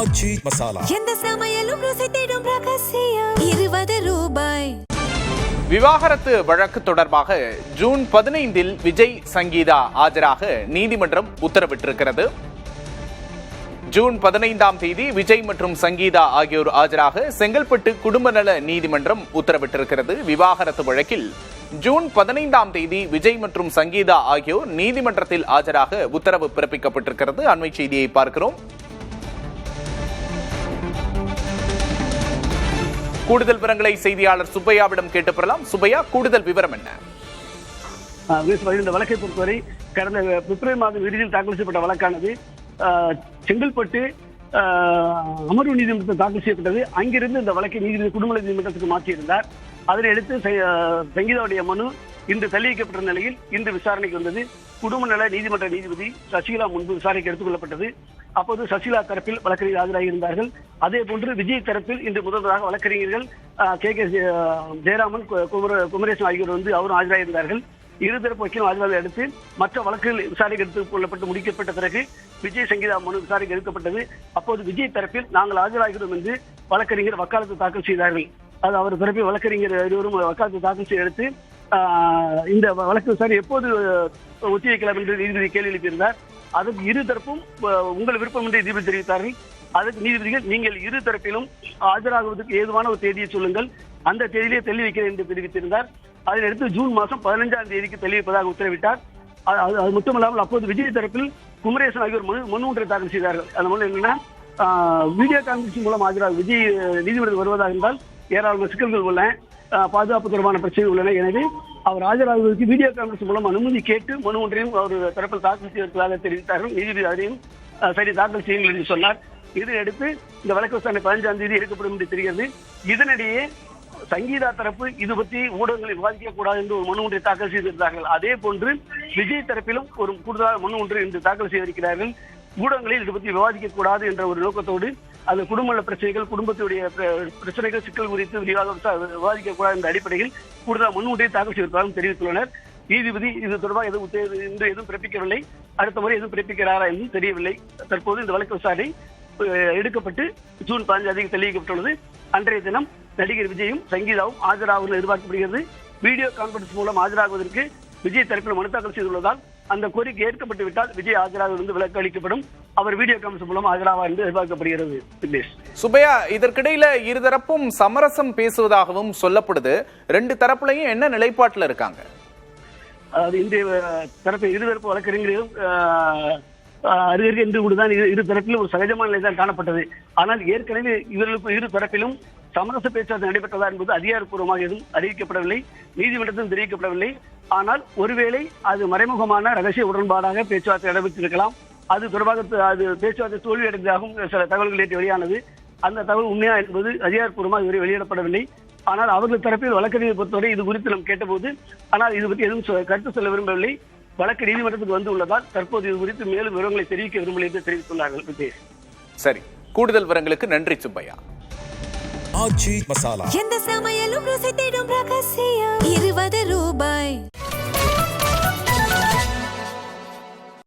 ஆச்சி மசாலா எந்த சமையலும் ருசி தேடும் ரகசியம் 20 ரூபாய். விவாகரத்து வழக்கு தொடர்பாக ஜூன் 15 விஜய் சங்கீதா ஆஜராக நீதிமன்றம் உத்தரவிட்டிருக்கிறது. ஜூன் 15 விஜய் மற்றும் சங்கீதா ஆகியோர் ஆஜராக செங்கல்பட்டு குடும்ப நல நீதிமன்றம் உத்தரவிட்டிருக்கிறது. விவாகரத்து வழக்கில் ஜூன் 15 விஜய் மற்றும் சங்கீதா ஆகியோர் நீதிமன்றத்தில் ஆஜராக உத்தரவு பிறப்பிக்கப்பட்டிருக்கிறது. அண்மை செய்தியை பார்க்கிறோம். கூடுதல் விவரங்களை செய்தியாளர் சுப்பையாவிடம் கேட்டு பெறலாம். சுப்பையா, கூடுதல் விவரம் என்ன? இந்த வழக்கை பொறுத்தவரை கடந்த பிப்ரவரி மாதம் இறுதியில் தாக்கல் செய்யப்பட்ட வழக்கானது செங்கல்பட்டு அமர்வு நீதிமன்றத்தில் தாக்கல் செய்யப்பட்டது. அங்கிருந்து இந்த வழக்கை குடும்ப நீதிமன்றத்துக்கு மாற்றியிருந்தார். அதனையடுத்து சங்கீதாவுடைய மனு இன்று தள்ளி வைக்கப்பட்ட நிலையில் இன்று விசாரணைக்கு வந்தது. குடும்ப நல நீதிமன்ற நீதிபதி சசிகலா முன்பு விசாரணைக்கு எடுத்துக் கொள்ளப்பட்டது. அப்போது சசிகலா தரப்பில் வழக்கறிஞர் ஆஜராகியிருந்தார்கள். அதே போன்று விஜய் தரப்பில் இன்று முதல்வராக வழக்கறிஞர்கள் கே ஜெயராமன், குமரேசன் ஆகியோர் அவரும் ஆஜராகியிருந்தார்கள். இருதரப்பு வக்கீலும் ஆஜராக அடுத்து மற்ற வழக்குகள் விசாரணைக்கு எடுத்துக் கொள்ளப்பட்டு முடிக்கப்பட்ட பிறகு விஜய் சங்கீதா மனு விசாரணைக்கு எடுக்கப்பட்டது. அப்போது விஜய் தரப்பில் நாங்கள் ஆஜராகிறோம் என்று வழக்கறிஞர் வக்காலத்து தாக்கல் செய்தார்கள். அது அவர் தரப்பில் வழக்கறிஞர் இருவரும் வக்காலத்து தாக்கல் செய்து எடுத்து இந்த வழக்கு விசாரணை எப்போது ஒத்திவைக்கலாம் என்று நீதிபதி கேள்வி எழுப்பியிருந்தார். அதற்கு இரு தரப்பும் உங்கள் விருப்பம் என்று நீதிபதி தெரிவித்தார்கள். அதற்கு நீதிபதிகள் நீங்கள் இரு தரப்பிலும் ஆஜராகுவதற்கு ஏதுவான ஒரு தேதியை சொல்லுங்கள், அந்த தேதியிலே தள்ளி வைக்கிறேன் என்று தெரிவித்திருந்தார். அதனையடுத்து ஜூன் மாதம் 15 தள்ளி வைப்பதாக உத்தரவிட்டார். அது மட்டுமல்லாமல் அப்போது விஜய் தரப்பில் குமரேசன் ஆகியோர் மனு ஒன்றை தாக்கல் செய்தார்கள். அந்த மனு என்னன்னா, வீடியோ கான்பரன்சிங் மூலம் ஆஜராக விஜய் நீதிமன்றத்தில் வருவதாக இருந்தால் ஏராளமான சிக்கல்கள் உள்ளன, பாதுகாப்பு தொடர்பான பிரச்சனைகள் உள்ளன. எனவே அவர் ஆஜராகுவதற்கு வீடியோ கான்பரன்ஸ் மூலம் அனுமதி கேட்டு மனு ஒன்றையும் அவர் தரப்பில் தாக்கல் செய்வதற்காக தெரிவித்தார்கள். நீதிபதி அதையும் சரி தாக்கல் செய்யுங்கள் என்று சொன்னார். இதனையடுத்து இந்த வழக்கு விசாரணை 15 எடுக்கப்படும் என்று தெரிகிறது. இதனிடையே சங்கீதா தரப்பு இது பற்றி ஊடகங்களை விவாதிக்க கூடாது என்று ஒரு மனு ஒன்றை தாக்கல் செய்திருந்தார்கள். அதே போன்று விஜய் தரப்பிலும் ஒரு கூடுதலான மனு ஒன்று இன்று தாக்கல் செய்திருக்கிறார்கள். ஊடகங்களில் இது பற்றி விவாதிக்க கூடாது என்ற ஒரு நோக்கத்தோடு அந்த குடும்ப பிரச்சனைகள், குடும்பத்துடைய பிரச்சனைகள், சிக்கல் குறித்து விவாதிக்க கூடாது என்ற அடிப்படையில் கூடுதலாக மனு ஒன்றை தாக்கல் செய்திருப்பதாகவும் தெரிவித்துள்ளனர். நீதிபதி இது தொடர்பாக எதுவும் பிறப்பிக்கவில்லை. அடுத்த முறை எதுவும் பிறப்பிக்கிறாரா என்றும் தெரியவில்லை. தற்போது இந்த வழக்கு விசாரணை எடுக்கப்பட்டு ஜூன் 15 தள்ளி வைக்கப்பட்டுள்ளது. அன்றைய தினம் நடிகர் விஜயும் சங்கீதாவும் ஆஜராகும் எதிர்பார்க்கப்படுகிறது. வீடியோ கான்பரன்ஸ் மூலம் ஆஜராகுவதற்கு விஜய் தரப்பில் மனு தாக்கல் செய்துள்ளதால் அந்த கோரிக்கை ஏற்கப்பட்டு விட்டால் விஜய் ஆஜராக விலக்கு அளிக்கப்படும். அவர் வீடியோ கான்பரன்ஸ் மூலம் ஆஜராவார் என்று எதிர்பார்க்கப்படுகிறது. சுப்பையா, இதற்கிடையில இருதரப்பும் சமரசம் பேசுவதாகவும் சொல்லப்படுது. ரெண்டு தரப்புலையும் என்ன நிலைப்பாட்டில் இருக்காங்க? இன்றைய தரப்பு இருதரப்பு வழக்கறிஞர்களும் அருகே என்று கூடதான் இரு தரப்பிலும் ஒரு சகஜமான நிலை தான் காணப்பட்டது. ஆனால் ஏற்கனவே இவர்களுக்கு இரு தரப்பிலும் சமரச பேச்சுவார்த்தை நடைபெற்றதா என்பது அதிகாரப்பூர்வமாக எதுவும் அறிவிக்கப்படவில்லை, நீதிமன்றத்திலும் தெரிவிக்கப்படவில்லை. ஆனால் ஒருவேளை அது மறைமுகமான ரகசிய உடன்பாடாக பேச்சுவார்த்தை நடைபெற்றிருக்கலாம். அது தொடர்பாக அது பேச்சுவார்த்தை தோல்வியடைந்ததாகவும் சில தகவல்கள் நேற்று வெளியானது. அந்த தகவல் உண்மையா என்பது அதிகாரப்பூர்வமாக இதுவரை வெளியிடப்படவில்லை. ஆனால் அவர்கள் தரப்பில் வழக்கறிஞரை பொறுத்தவரை இது குறித்து நாம் கேட்டபோது ஆனால் இது பற்றி எதுவும் கருத்து சொல்ல விரும்பவில்லை. வழக்கு நீதிமன்றத்துக்கு வந்து உள்ளதால் தற்போது இது குறித்து மேலும் விவரங்களை தெரிவிக்க விரும்பவில்லை என்று தெரிவித்துள்ளார்கள். சரி, கூடுதல் விவரங்களுக்கு நன்றி சுப்பையா. ஆச்சி மசாலா எந்த சமையலும் ருசி தேடும் ரகசியம் 20 ரூபாய்.